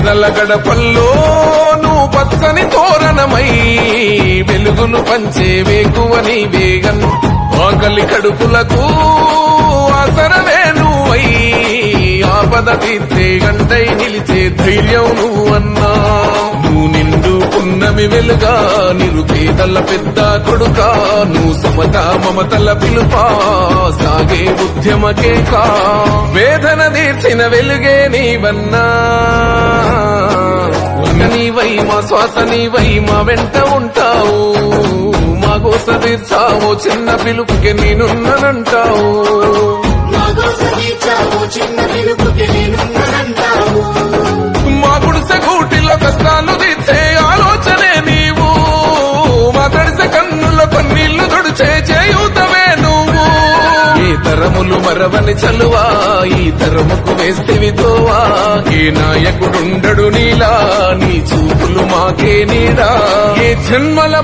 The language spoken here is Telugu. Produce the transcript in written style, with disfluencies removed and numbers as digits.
పేదల గడపల్లో నువ్వు పచ్చని తోరణమై వెలుగును పంచే వేకువని వేగన్ ఆకలి కడుపులకు ఆసరవే నువ్వై ఆపద తీర్చే గంటై నిలిచే ధైర్యం నువ్వన్నా నువ్వు నిండు పున్నమి వెలుగా నిరుపేదల పెద్ద కొడుకా నువ్వు సమత మమతల పిలుపా సాగే ఉద్యమకే కా వేదన తీర్చిన వెలుగే నీవన్నా నీవై మా శ్వాస నీవై మా వెంట ఉంటావు మా గోస తీర్చావో చిన్న పిలుపుకి నేనున్నానంటావు మా గుడిసె గూటిలో కష్టాలు తీర్చే ఆలోచనే నీవు మా తడిసె కన్నుల కన్నీళ్లు తుడిచే చేయూతవే నువ్వు ఈ తరములు మరవని చలువా ఈ తరముకు వేస్తేవి తోవా ఏ నాయకుడుండడు నీలా నీ చూపులు మాకే నీడా ఏ జన్మల